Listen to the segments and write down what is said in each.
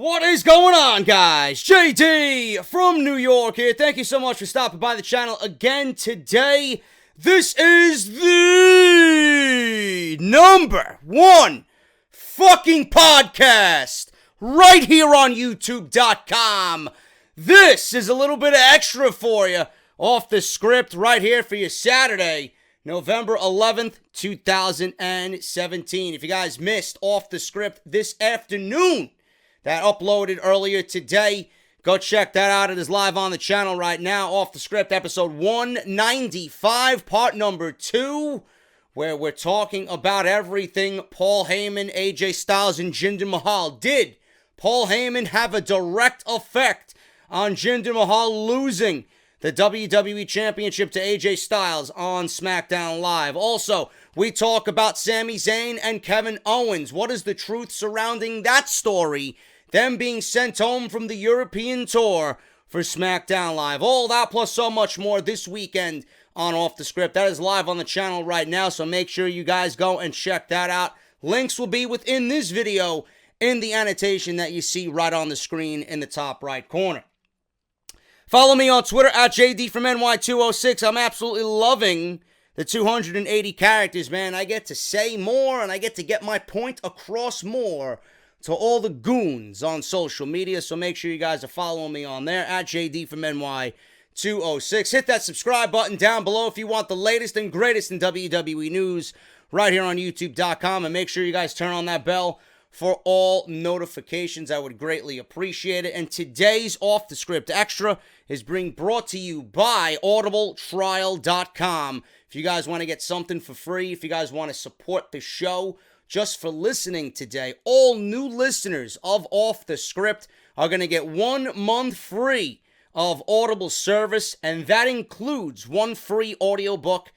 What is going on, guys? JD from New York here. Thank you so much for stopping by the channel again today. This is the #1 fucking podcast right here on YouTube.com. This is a little bit of extra for you off the script right here for your Saturday, November 11th, 2017. If you guys missed Off the Script this afternoon, that uploaded earlier today, go check that out. It is live on the channel right now. Off the Script, episode 195, part number 2, where we're talking about everything Paul Heyman, AJ Styles, and Jinder Mahal. Did Paul Heyman have a direct effect on Jinder Mahal losing the WWE Championship to AJ Styles on SmackDown Live? Also, we talk about Sami Zayn and Kevin Owens. What is the truth surrounding that story? Them being sent home from the European tour for SmackDown Live. All that plus so much more this weekend on Off the Script. That is live on the channel right now, so make sure you guys go and check that out. Links will be within this video in the annotation that you see right on the screen in the top right corner. Follow me on Twitter at JDFROMNY206. I'm absolutely loving the 280 characters, man. I get to say more and I get to get my point across more to all the goons on social media. So make sure you guys are following me on there at JDFROMNY206. Hit that subscribe button down below if you want the latest and greatest in WWE news right here on YouTube.com. And make sure you guys turn on that bell for all notifications. I would greatly appreciate it. And today's Off the Script Extra is being brought to you by audibletrial.com. If you guys want to get something for free, if you guys want to support the show just for listening today, all new listeners of Off the Script are going to get 1 month free of Audible service, and that includes 1 free audiobook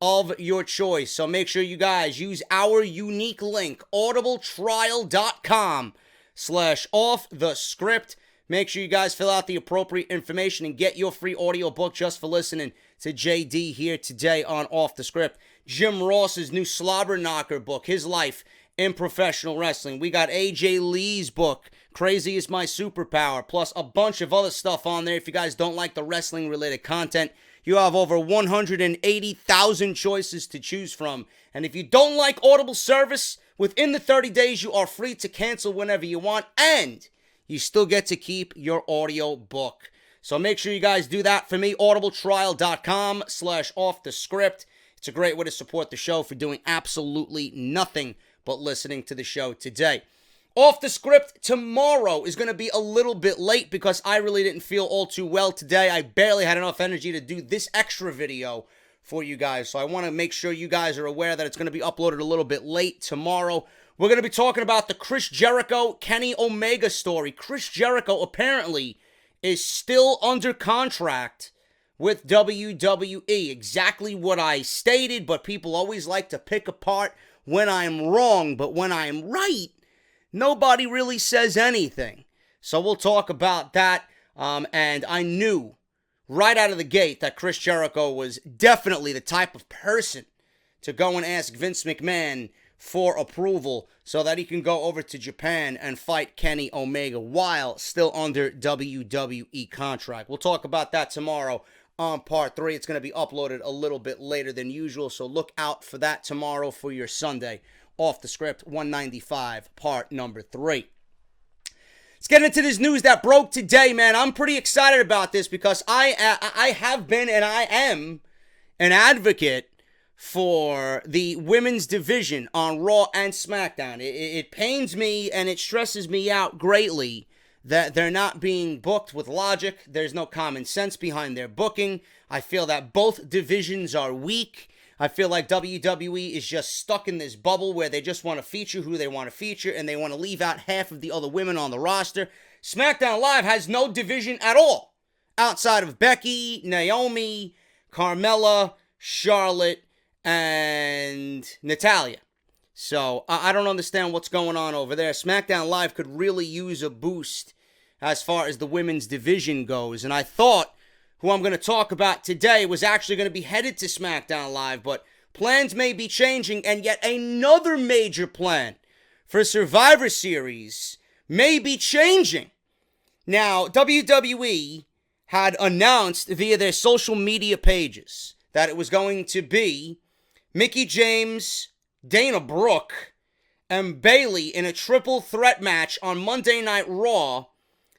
of your choice. So make sure you guys use our unique link, audibletrial.com/offthescript. Make sure you guys fill out the appropriate information and get your free audiobook just for listening to JD here today on Off the Script. Jim Ross's new Slobber Knocker book, His Life in Professional Wrestling. We got AJ Lee's book, Crazy is My Superpower, plus a bunch of other stuff on there. If you guys don't like the wrestling-related content, you have over 180,000 choices to choose from. And if you don't like Audible service, within the 30 days, you are free to cancel whenever you want, and you still get to keep your audio book. So make sure you guys do that for me, audibletrial.com/offthescript. It's a great way to support the show for doing absolutely nothing but listening to the show today. Off the Script tomorrow is going to be a little bit late because I really didn't feel all too well today. I barely had enough energy to do this extra video for you guys. So I want to make sure you guys are aware that it's going to be uploaded a little bit late tomorrow. We're going to be talking about the Chris Jericho, Kenny Omega story. Chris Jericho apparently is still under contract with WWE. Exactly what I stated, but people always like to pick apart when I'm wrong. But when I'm right, nobody really says anything. So we'll talk about that. And I knew right out of the gate that Chris Jericho was definitely the type of person to go and ask Vince McMahon for approval so that he can go over to Japan and fight Kenny Omega while still under WWE contract. We'll talk about that tomorrow on part 3. It's going to be uploaded a little bit later than usual, so look out for that tomorrow for your Sunday Off the Script 195, part number 3. Let's get into this news that broke today, man. I'm pretty excited about this because I have been and I am an advocate for the women's division on Raw and SmackDown. It pains me and it stresses me out greatly that they're not being booked with logic. There's no common sense behind their booking. I feel that both divisions are weak. I feel like WWE is just stuck in this bubble where they just want to feature who they want to feature and they want to leave out half of the other women on the roster. SmackDown Live has no division at all outside of Becky, Naomi, Carmella, Charlotte, and Natalya. So I don't understand what's going on over there. SmackDown Live could really use a boost as far as the women's division goes. And I thought who I'm going to talk about today was actually going to be headed to SmackDown Live, but plans may be changing, and yet another major plan for Survivor Series may be changing. Now, WWE had announced via their social media pages that it was going to be Mickie James, Dana Brooke, and Bayley in a triple threat match on Monday Night Raw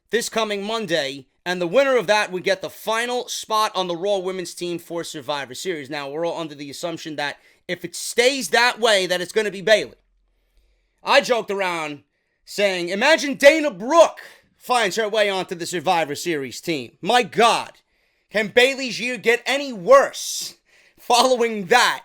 this coming Monday, and the winner of that would get the final spot on the Raw women's team for Survivor Series. Now, we're all under the assumption that if it stays that way, that it's going to be Bayley. I joked around saying, imagine Dana Brooke finds her way onto the Survivor Series team. My God, can Bayley's year get any worse following that?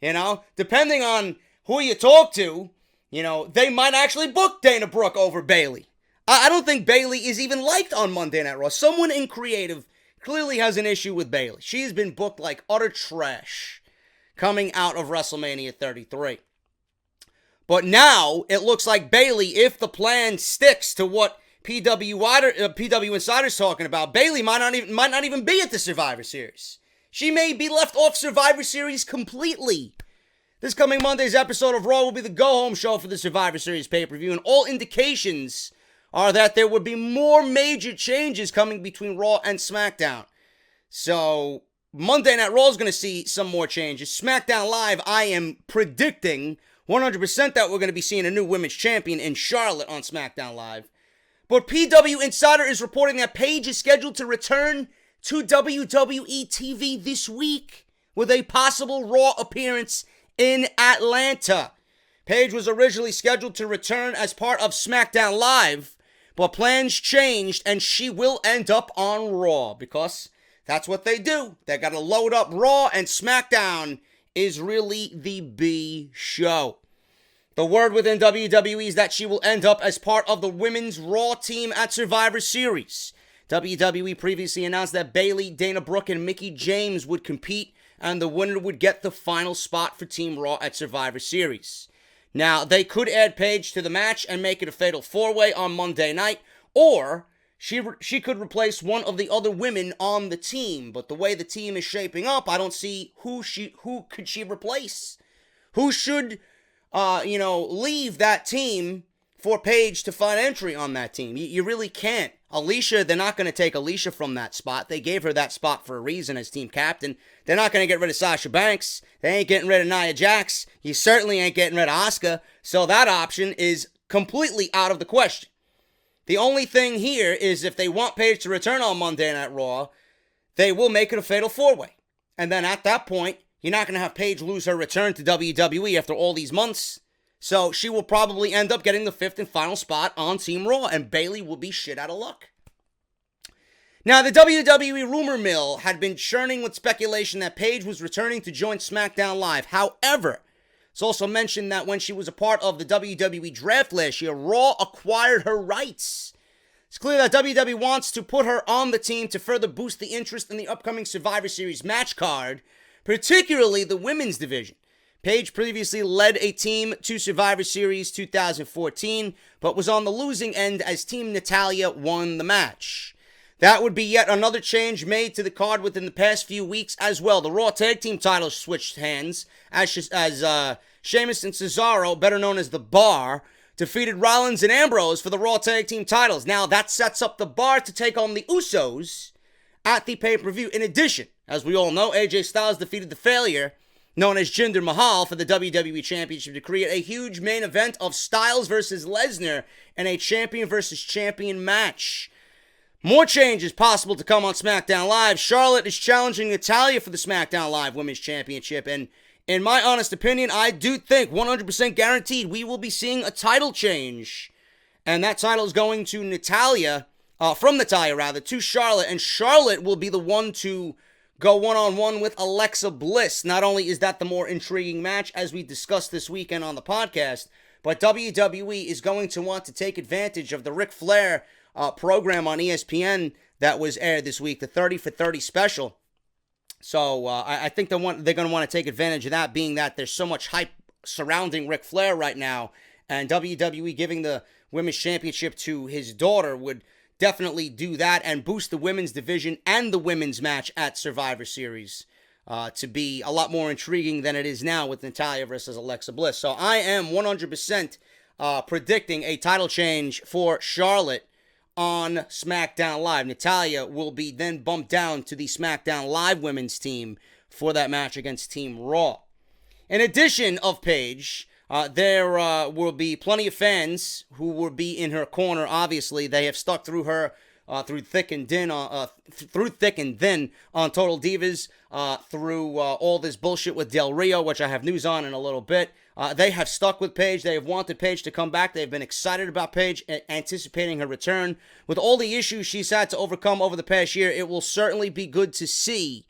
You know, depending on who you talk to, you know, they might actually book Dana Brooke over Bayley. I don't think Bayley is even liked on Monday Night Raw. Someone in creative clearly has an issue with Bayley. She's been booked like utter trash coming out of WrestleMania 33. But now it looks like Bayley, if the plan sticks to what PW Insider's talking about, Bayley might not even be at the Survivor Series. She may be left off Survivor Series completely. This coming Monday's episode of Raw will be the go-home show for the Survivor Series pay-per-view, and all indications are that there would be more major changes coming between Raw and SmackDown. So, Monday Night Raw is going to see some more changes. SmackDown Live, I am predicting 100% that we're going to be seeing a new women's champion in Charlotte on SmackDown Live. But PW Insider is reporting that Paige is scheduled to return to WWE TV this week with a possible Raw appearance in Atlanta. Paige was originally scheduled to return as part of SmackDown Live, but plans changed and she will end up on Raw because that's what they do. They got to load up Raw, and SmackDown is really the B show. The word within WWE is that she will end up as part of the women's Raw team at Survivor Series. WWE previously announced that Bayley, Dana Brooke, and Mickie James would compete, and the winner would get the final spot for Team Raw at Survivor Series. Now, they could add Paige to the match and make it a fatal four-way on Monday night, or she could replace one of the other women on the team. But the way the team is shaping up, I don't see who could she replace. Who should, leave that team for Paige to find entry on that team? You really can't. Alicia, they're not going to take Alicia from that spot. They gave her that spot for a reason as team captain. They're not going to get rid of Sasha Banks. They ain't getting rid of Nia Jax. You certainly ain't getting rid of Asuka. So that option is completely out of the question. The only thing here is if they want Paige to return on Monday Night Raw, they will make it a fatal four-way. And then at that point, you're not going to have Paige lose her return to WWE after all these months. So she will probably end up getting the fifth and final spot on Team Raw, and Bayley will be shit out of luck. Now, the WWE rumor mill had been churning with speculation that Paige was returning to join SmackDown Live. However, it's also mentioned that when she was a part of the WWE draft last year, Raw acquired her rights. It's clear that WWE wants to put her on the team to further boost the interest in the upcoming Survivor Series match card, particularly the women's division. Paige previously led a team to Survivor Series 2014, but was on the losing end as Team Natalya won the match. That would be yet another change made to the card within the past few weeks as well. The Raw Tag Team titles switched hands as Sheamus and Cesaro, better known as The Bar, defeated Rollins and Ambrose for the Raw Tag Team titles. Now that sets up The Bar to take on the Usos at the pay-per-view. In addition, as we all know, AJ Styles defeated the failure known as Jinder Mahal for the WWE Championship to create a huge main event of Styles versus Lesnar in a champion versus champion match. More changes possible to come on SmackDown Live. Charlotte is challenging Natalya for the SmackDown Live Women's Championship, and in my honest opinion, I do think 100% guaranteed we will be seeing a title change, and that title is going to Natalya, from Natalya to Charlotte, and Charlotte will be the one to go one-on-one with Alexa Bliss. Not only is that the more intriguing match, as we discussed this weekend on the podcast, but WWE is going to want to take advantage of the Ric Flair program on ESPN that was aired this week, the 30 for 30 special. So I think they're going to want to take advantage of that, being that there's so much hype surrounding Ric Flair right now, and WWE giving the Women's Championship to his daughter would definitely do that and boost the women's division and the women's match at Survivor Series to be a lot more intriguing than it is now with Natalya versus Alexa Bliss. So I am 100% predicting a title change for Charlotte on SmackDown Live. Natalya will be then bumped down to the SmackDown Live women's team for that match against Team Raw. In addition of Paige, there will be plenty of fans who will be in her corner. Obviously, they have stuck through her through thick and thin on Total Divas, through all this bullshit with Del Rio, which I have news on in a little bit. They have stuck with Paige. They have wanted Paige to come back. They've been excited about Paige, anticipating her return. With all the issues she's had to overcome over the past year, it will certainly be good to see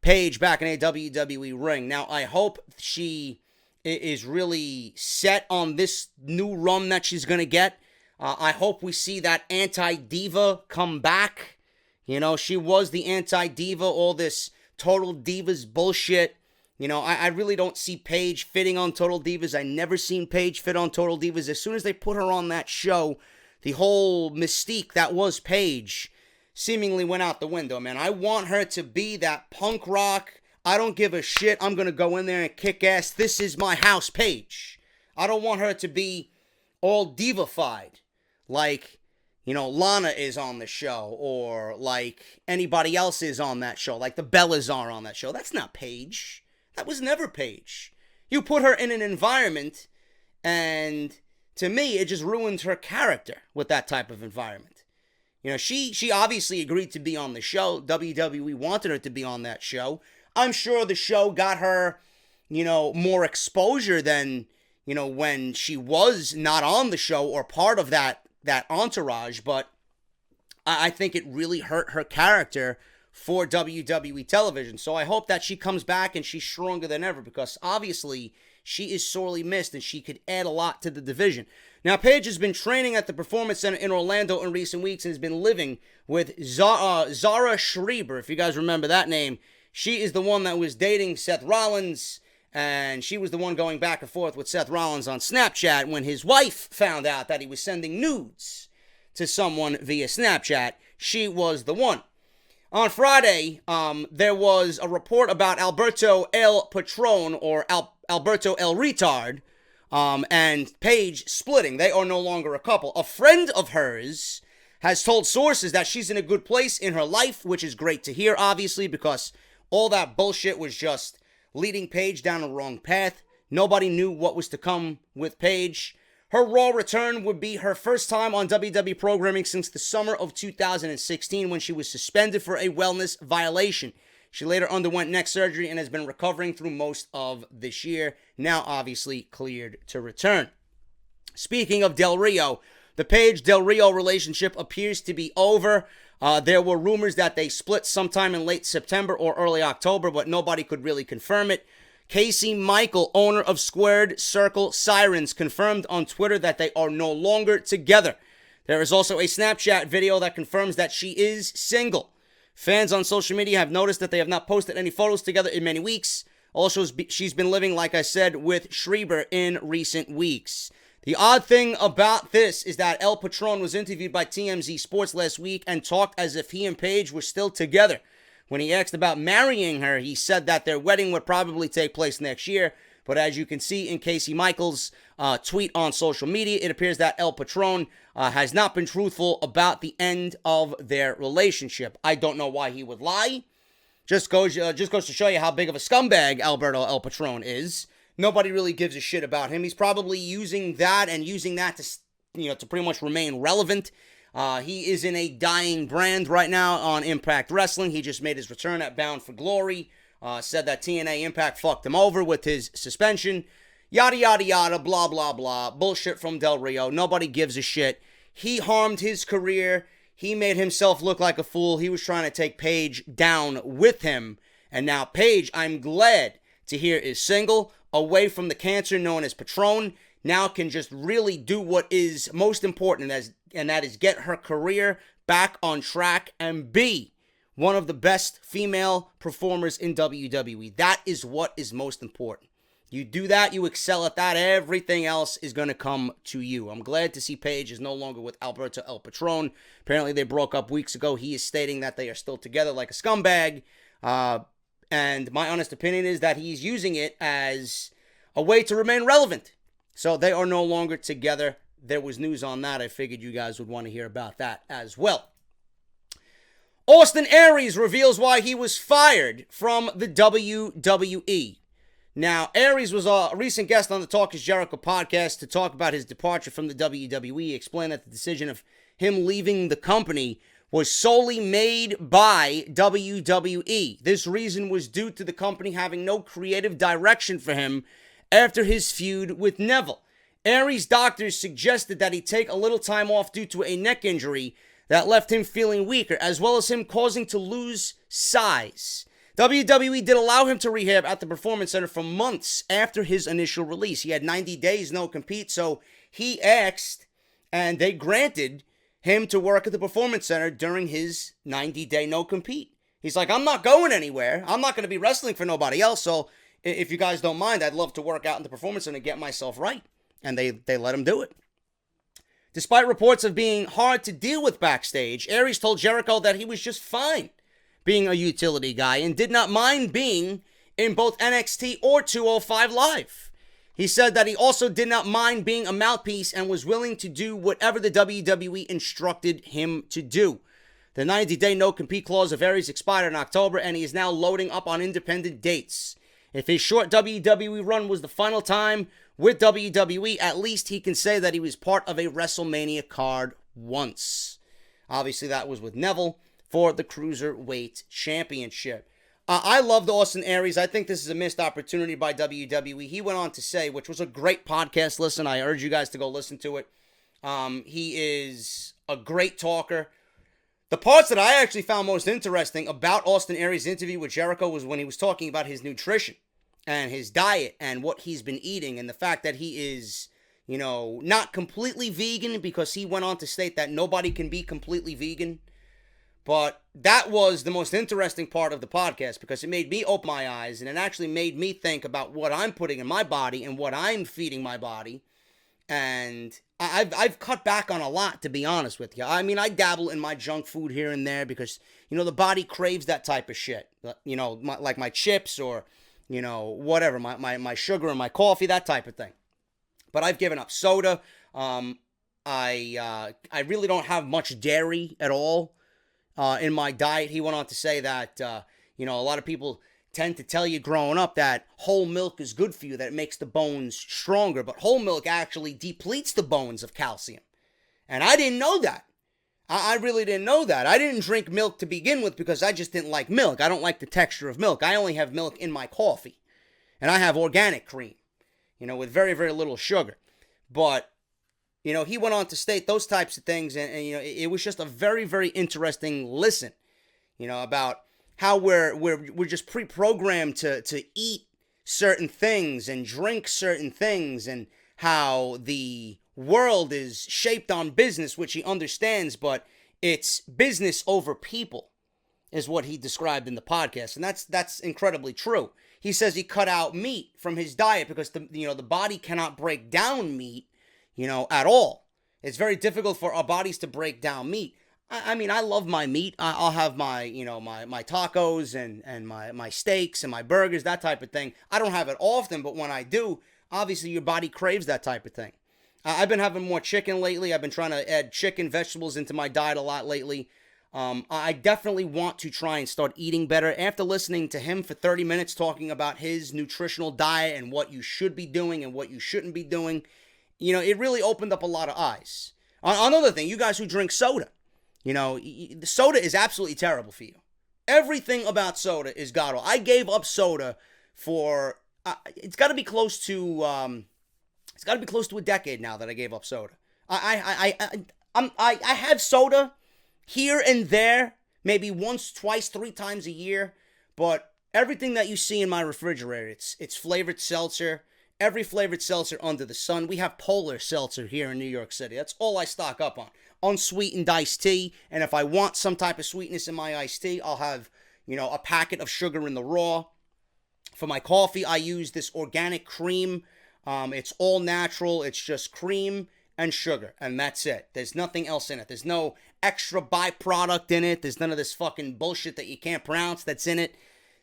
Paige back in a WWE ring. Now, I hope she is really set on this new run that she's going to get. I hope we see that anti-diva come back. You know, she was the anti-diva, all this Total Divas bullshit. You know, I really don't see Paige fitting on Total Divas. I never seen Paige fit on Total Divas. As soon as they put her on that show, the whole mystique that was Paige seemingly went out the window, man. I want her to be that punk rock, I don't give a shit, I'm going to go in there and kick ass, this is my house Paige. I don't want her to be all divified like, you know, Lana is on the show, or like anybody else is on that show, like the Bellas are on that show. That's not Paige. That was never Paige. You put her in an environment, and to me, it just ruins her character with that type of environment. You know, she obviously agreed to be on the show. WWE wanted her to be on that show. I'm sure the show got her, you know, more exposure than, you know, when she was not on the show or part of that entourage, but I think it really hurt her character for WWE television. So I hope that she comes back and she's stronger than ever, because obviously she is sorely missed and she could add a lot to the division. Now, Paige has been training at the Performance Center in Orlando in recent weeks and has been living with Zara Schreiber. If you guys remember that name, she is the one that was dating Seth Rollins, and she was the one going back and forth with Seth Rollins on Snapchat when his wife found out that he was sending nudes to someone via Snapchat. She was the one. On Friday, there was a report about Alberto El Patron, or Alberto El Retard, and Paige splitting. They are no longer a couple. A friend of hers has told sources that she's in a good place in her life, which is great to hear, obviously, because all that bullshit was just leading Paige down the wrong path. Nobody knew what was to come with Paige. Her Raw return would be her first time on WWE programming since the summer of 2016, when she was suspended for a wellness violation. She later underwent neck surgery and has been recovering through most of this year, now obviously cleared to return. Speaking of Del Rio, the Paige-Del Rio relationship appears to be over. There were rumors that they split sometime in late September or early October, but nobody could really confirm it. Casey Michael, owner of Squared Circle Sirens, confirmed on Twitter that they are no longer together. There is also a Snapchat video that confirms that she is single. Fans on social media have noticed that they have not posted any photos together in many weeks. Also, she's been living, like I said, with Schreiber in recent weeks. The odd thing about this is that El Patron was interviewed by TMZ Sports last week and talked as if he and Paige were still together. When he asked about marrying her, he said that their wedding would probably take place next year. But as you can see in Casey Michael's tweet on social media, it appears that El Patron has not been truthful about the end of their relationship. I don't know why he would lie. Just goes to show you how big of a scumbag Alberto El Patron is. Nobody really gives a shit about him. He's probably using that to pretty much remain relevant. He is in a dying brand right now on Impact Wrestling. He just made his return at Bound for Glory. Said that TNA Impact fucked him over with his suspension. Yada, yada, yada, blah, blah, blah. Bullshit from Del Rio. Nobody gives a shit. He harmed his career. He made himself look like a fool. He was trying to take Paige down with him. And now Paige, I'm glad to hear, is single, away from the cancer known as Patron. Now can just really do what is most important, and that is get her career back on track and be one of the best female performers in WWE. That is what is most important. You do that, you excel at that, everything else is going to come to you. I'm glad to see Paige is no longer with Alberto El Patron. Apparently they broke up weeks ago. He is stating that they are still together like a scumbag. And my honest opinion is that he's using it as a way to remain relevant. So they are no longer together. There was news on that. I figured you guys would want to hear about that as well. Austin Aries reveals why he was fired from the WWE. Now, Aries was a recent guest on the Talk is Jericho podcast to talk about his departure from the WWE. He explained that the decision of him leaving the company was solely made by WWE. This reason was due to the company having no creative direction for him after his feud with Neville. Aries' doctors suggested that he take a little time off due to a neck injury that left him feeling weaker, as well as him causing to lose size. WWE did allow him to rehab at the Performance Center for months after his initial release. He had 90 days no compete, so he asked, and they granted him to work at the Performance Center during his 90-day no compete. He's like, I'm not going anywhere. I'm not going to be wrestling for nobody else, so if you guys don't mind, I'd love to work out in the Performance Center and get myself right. And they let him do it. Despite reports of being hard to deal with backstage, Aries told Jericho that he was just fine being a utility guy and did not mind being in both NXT or 205 Live. He said that he also did not mind being a mouthpiece and was willing to do whatever the WWE instructed him to do. The 90-day no-compete clause of Aries expired in October, and he is now loading up on independent dates. If his short WWE run was the final time with WWE, at least he can say that he was part of a WrestleMania card once. Obviously, that was with Neville for the Cruiserweight Championship. I loved Austin Aries. I think this is a missed opportunity by WWE. He went on to say, which was a great podcast listen. I urge you guys to go listen to it. He is a great talker. The parts that I actually found most interesting about Austin Aries' interview with Jericho was when he was talking about his nutrition and his diet and what he's been eating and the fact that he is, not completely vegan, because he went on to state that nobody can be completely vegan. But that was the most interesting part of the podcast because it made me open my eyes and it actually made me think about what I'm putting in my body and what I'm feeding my body. And I've cut back on a lot, to be honest with you. I mean, I dabble in my junk food here and there because, the body craves that type of shit. Like my chips or, whatever, my sugar and my coffee, that type of thing. But I've given up soda. I really don't have much dairy at all in my diet. He went on to say that, a lot of people tend to tell you growing up that whole milk is good for you, that it makes the bones stronger. But whole milk actually depletes the bones of calcium. And I didn't know that. I really didn't know that. I didn't drink milk to begin with because I just didn't like milk. I don't like the texture of milk. I only have milk in my coffee. And I have organic cream, with very, very little sugar. But, he went on to state those types of things. And it was just a very, very interesting listen, about how we're just pre-programmed to eat certain things and drink certain things, and how the world is shaped on business, which he understands, but it's business over people, is what he described in the podcast, and that's incredibly true. He says he cut out meat from his diet because the body cannot break down meat, at all. It's very difficult for our bodies to break down meat. I mean, I love my meat. I'll have my tacos and my steaks and my burgers, that type of thing. I don't have it often, but when I do, obviously your body craves that type of thing. I've been having more chicken lately. I've been trying to add chicken, vegetables into my diet a lot lately. I definitely want to try and start eating better. After listening to him for 30 minutes talking about his nutritional diet and what you should be doing and what you shouldn't be doing, it really opened up a lot of eyes. Another thing, you guys who drink soda, the soda is absolutely terrible for you. Everything about soda is god-awful. I gave up soda for it's got to be close to a decade now that I gave up soda. I have soda here and there, maybe once, twice, 3 times a year, but everything that you see in my refrigerator, it's flavored seltzer. Every flavored seltzer under the sun. We have Polar Seltzer here in New York City. That's all I stock up on. Unsweetened iced tea. And if I want some type of sweetness in my iced tea, I'll have, a packet of sugar in the raw. For my coffee, I use this organic cream. It's all natural. It's just cream and sugar. And that's it. There's nothing else in it. There's no extra byproduct in it. There's none of this fucking bullshit that you can't pronounce that's in it.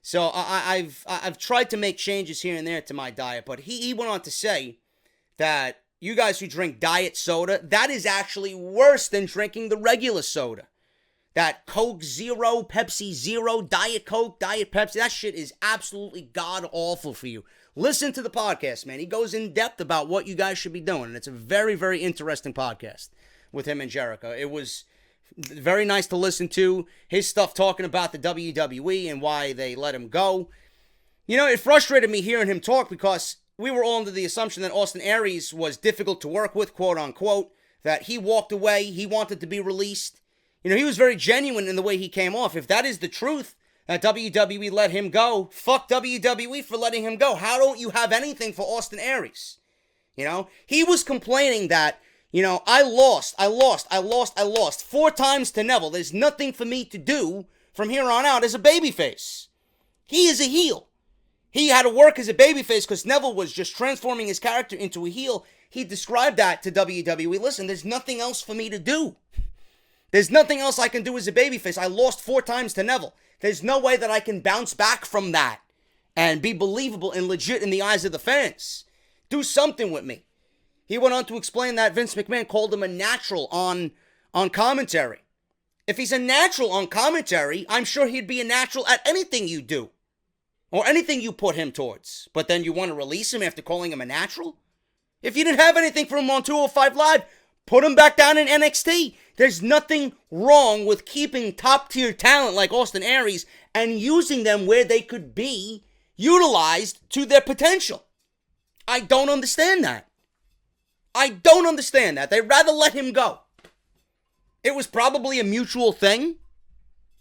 So I've tried to make changes here and there to my diet, but he went on to say that you guys who drink diet soda, that is actually worse than drinking the regular soda. That Coke Zero, Pepsi Zero, Diet Coke, Diet Pepsi, that shit is absolutely god-awful for you. Listen to the podcast, man. He goes in depth about what you guys should be doing, and it's a very, very interesting podcast with him and Jericho. It was very nice to listen to. His stuff talking about the WWE and why they let him go. You know, it frustrated me hearing him talk because we were all under the assumption that Austin Aries was difficult to work with, quote-unquote, that he walked away, he wanted to be released. You know, he was very genuine in the way he came off. If that is the truth, that WWE let him go, fuck WWE for letting him go. How don't you have anything for Austin Aries? You know, he was complaining that, you know, I lost 4 times to Neville. There's nothing for me to do from here on out as a babyface. He is a heel. He had to work as a babyface because Neville was just transforming his character into a heel. He described that to WWE. Listen, there's nothing else for me to do. There's nothing else I can do as a babyface. I lost 4 times to Neville. There's no way that I can bounce back from that and be believable and legit in the eyes of the fans. Do something with me. He went on to explain that Vince McMahon called him a natural on commentary. If he's a natural on commentary, I'm sure he'd be a natural at anything you do or anything you put him towards. But then you want to release him after calling him a natural? If you didn't have anything for him on 205 Live, put him back down in NXT. There's nothing wrong with keeping top-tier talent like Austin Aries and using them where they could be utilized to their potential. I don't understand that. They'd rather let him go. It was probably a mutual thing.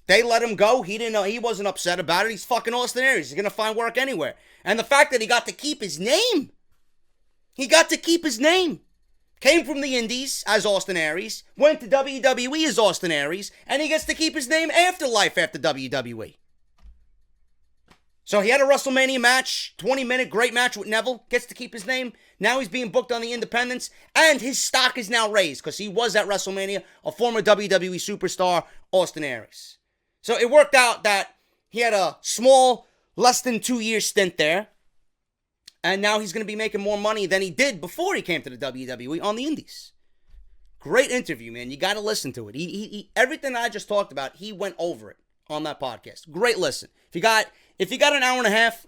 They let him go. He didn't know. He wasn't upset about it. He's fucking Austin Aries. He's going to find work anywhere. And the fact that he got to keep his name. Came from the Indies as Austin Aries, went to WWE as Austin Aries, and he gets to keep his name after life after WWE. So he had a WrestleMania match, 20-minute great match with Neville, gets to keep his name. Now he's being booked on the independents, and his stock is now raised because he was at WrestleMania, a former WWE superstar, Austin Aries. So it worked out that he had a small, less than 2-year stint there. And now he's going to be making more money than he did before he came to the WWE on the Indies. Great interview, man. You got to listen to it. He everything I just talked about, he went over it on that podcast. Great listen. If you got an hour and a half,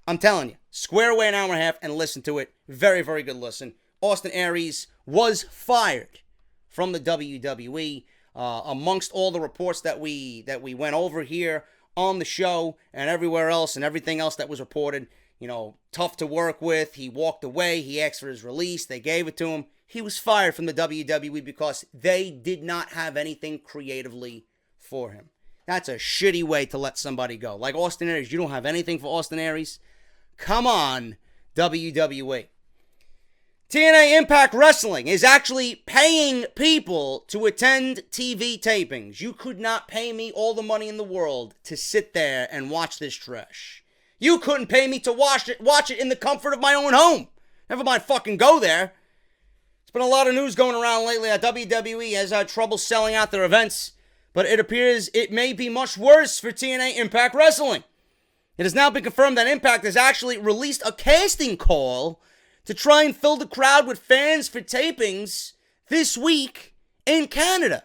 I'm telling you, square away an hour and a half and listen to it. Very, very good listen. Austin Aries was fired from the WWE. Amongst all the reports that we went over here on the show and everywhere else and everything else that was reported, you know, tough to work with. He walked away. He asked for his release. They gave it to him. He was fired from the WWE because they did not have anything creatively for him. That's a shitty way to let somebody go. Like Austin Aries, you don't have anything for Austin Aries? Come on, WWE. TNA Impact Wrestling is actually paying people to attend TV tapings. You could not pay me all the money in the world to sit there and watch this trash. You couldn't pay me to watch it in the comfort of my own home. Never mind fucking go there. There's been a lot of news going around lately that WWE has had trouble selling out their events, but it appears it may be much worse for TNA Impact Wrestling. It has now been confirmed that Impact has actually released a casting call to try and fill the crowd with fans for tapings this week in Canada.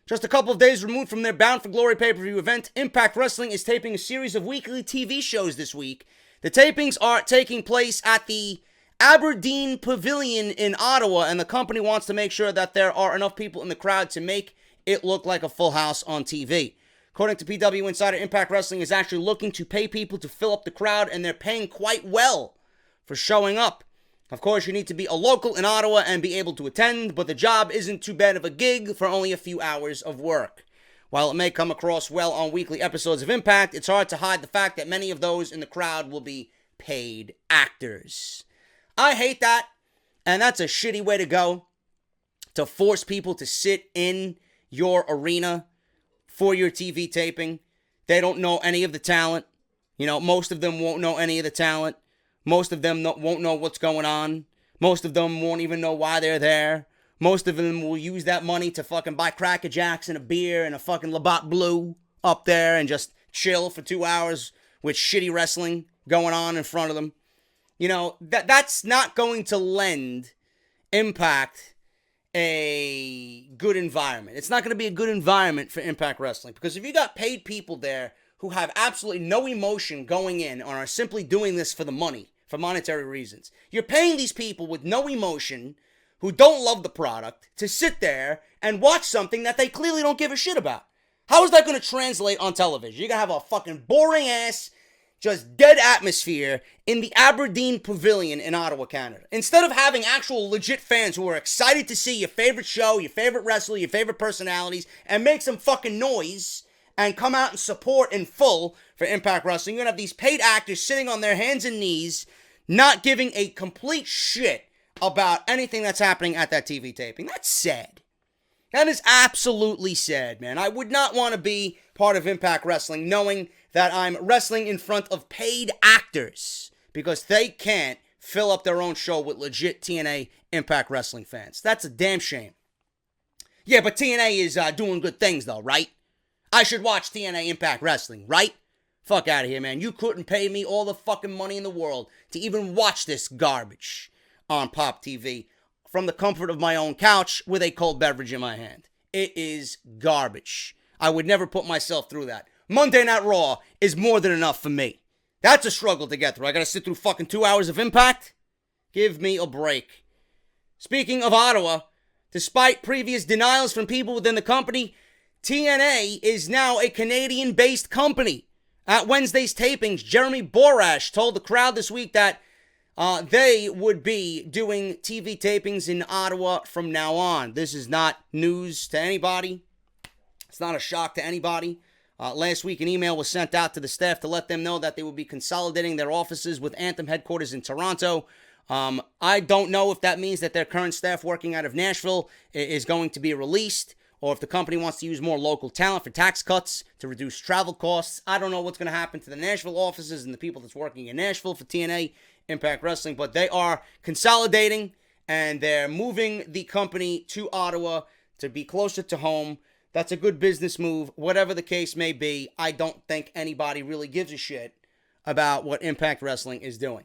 Just a couple of days removed from their Bound for Glory pay-per-view event, Impact Wrestling is taping a series of weekly TV shows this week. The tapings are taking place at the Aberdeen Pavilion in Ottawa, and the company wants to make sure that there are enough people in the crowd to make it look like a full house on TV. According to PW Insider, Impact Wrestling is actually looking to pay people to fill up the crowd, and they're paying quite well for showing up. Of course, you need to be a local in Ottawa and be able to attend, but the job isn't too bad of a gig for only a few hours of work. While it may come across well on weekly episodes of Impact, it's hard to hide the fact that many of those in the crowd will be paid actors. I hate that, and that's a shitty way to go, to force people to sit in your arena for your TV taping. They don't know any of the talent. You know, most of them won't know any of the talent. Most of them won't know what's going on. Most of them won't even know why they're there. Most of them will use that money to fucking buy Cracker Jacks and a beer and a fucking Labatt Blue up there and just chill for 2 hours with shitty wrestling going on in front of them. That's not going to lend Impact a good environment. It's not going to be a good environment for Impact Wrestling, because if you got paid people there who have absolutely no emotion going in and are simply doing this for the money, for monetary reasons, you're paying these people with no emotion who don't love the product to sit there and watch something that they clearly don't give a shit about. How is that going to translate on television? You're going to have a fucking boring ass, just dead atmosphere in the Aberdeen Pavilion in Ottawa, Canada. Instead of having actual legit fans who are excited to see your favorite show, your favorite wrestler, your favorite personalities, and make some fucking noise and come out and support in full for Impact Wrestling, you're going to have these paid actors sitting on their hands and knees, not giving a complete shit about anything that's happening at that TV taping. That's sad. That is absolutely sad, man. I would not want to be part of Impact Wrestling knowing that I'm wrestling in front of paid actors because they can't fill up their own show with legit TNA Impact Wrestling fans. That's a damn shame. Yeah, but TNA is doing good things, though, right? I should watch TNA Impact Wrestling, right? Fuck out of here, man. You couldn't pay me all the fucking money in the world to even watch this garbage on Pop TV from the comfort of my own couch with a cold beverage in my hand. It is garbage. I would never put myself through that. Monday Night Raw is more than enough for me. That's a struggle to get through. I gotta sit through fucking 2 hours of Impact? Give me a break. Speaking of Ottawa, despite previous denials from people within the company, TNA is now a Canadian-based company. At Wednesday's tapings, Jeremy Borash told the crowd this week that they would be doing TV tapings in Ottawa from now on. This is not news to anybody. It's not a shock to anybody. Last week, an email was sent out to the staff to let them know that they will be consolidating their offices with Anthem headquarters in Toronto. I don't know if that means that their current staff working out of Nashville is going to be released, or if the company wants to use more local talent for tax cuts to reduce travel costs. I don't know what's going to happen to the Nashville offices and the people that's working in Nashville for TNA Impact Wrestling, but they are consolidating and they're moving the company to Ottawa to be closer to home. That's a good business move. Whatever the case may be, I don't think anybody really gives a shit about what Impact Wrestling is doing.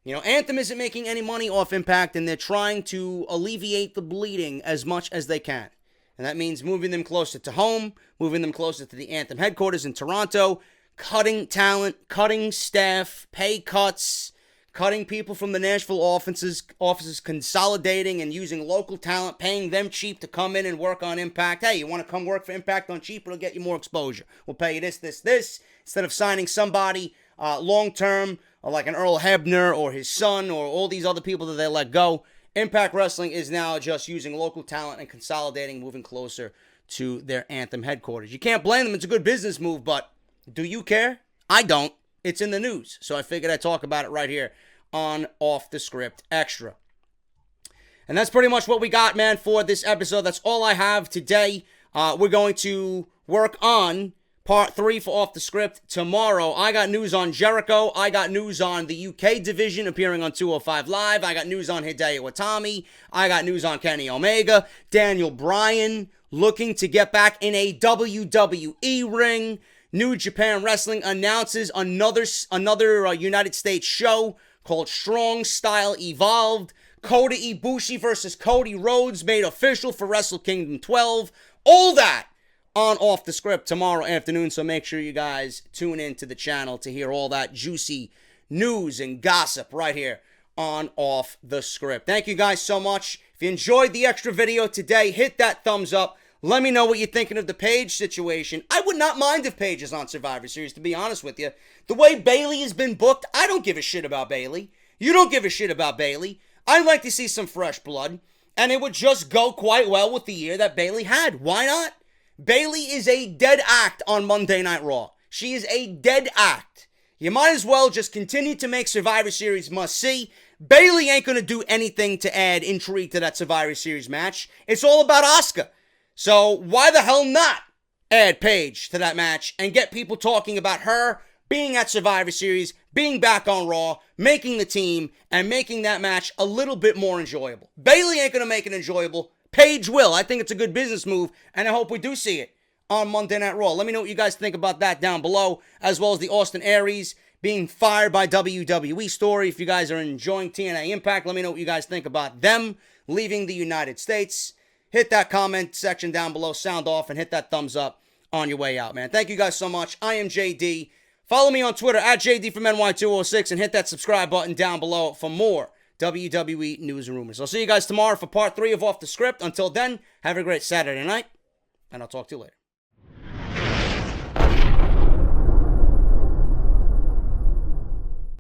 Anthem isn't making any money off Impact, and they're trying to alleviate the bleeding as much as they can. And that means moving them closer to home, moving them closer to the Anthem headquarters in Toronto, cutting talent, cutting staff, pay cuts, cutting people from the Nashville offices, consolidating and using local talent, paying them cheap to come in and work on Impact. Hey, you want to come work for Impact on cheap? It'll get you more exposure. We'll pay you this, instead of signing somebody long-term, like an Earl Hebner or his son or all these other people that they let go. Impact Wrestling is now just using local talent and consolidating, moving closer to their Anthem headquarters. You can't blame them. It's a good business move, but do you care? I don't. It's in the news, so I figured I'd talk about it right here on Off the Script Extra. And that's pretty much what we got, man, for this episode. That's all I have today. We're going to work on Part 3 for Off the Script tomorrow. I got news on Jericho. I got news on the UK division appearing on 205 Live. I got news on Hideo Itami. I got news on Kenny Omega. Daniel Bryan looking to get back in a WWE ring. New Japan Wrestling announces another United States show called Strong Style Evolved. Kota Ibushi versus Cody Rhodes made official for Wrestle Kingdom 12. All that on Off the Script tomorrow afternoon, so make sure you guys tune in to the channel to hear all that juicy news and gossip right here on Off the Script. Thank you guys so much. If you enjoyed the extra video today, hit that thumbs up. Let me know what you're thinking of the Paige situation. I would not mind if Paige is on Survivor Series, to be honest with you. The way Bayley has been booked, I don't give a shit about Bayley. You don't give a shit about Bayley. I'd like to see some fresh blood, and it would just go quite well with the year that Bayley had. Why not? Bayley is a dead act on Monday Night Raw. She is a dead act. You might as well just continue to make Survivor Series must-see. Bayley ain't going to do anything to add intrigue to that Survivor Series match. It's all about Asuka. So why the hell not add Paige to that match and get people talking about her being at Survivor Series, being back on Raw, making the team, and making that match a little bit more enjoyable. Bayley ain't going to make it enjoyable. Paige will. I think it's a good business move, and I hope we do see it on Monday Night Raw. Let me know what you guys think about that down below, as well as the Austin Aries being fired by WWE story. If you guys are enjoying TNA Impact, let me know what you guys think about them leaving the United States. Hit that comment section down below, sound off, and hit that thumbs up on your way out, man. Thank you guys so much. I am JD. Follow me on Twitter at JD and hit that subscribe button down below for more WWE news and rumors. I'll see you guys tomorrow for part 3 of Off the Script. Until then, have a great Saturday night, and I'll talk to you later.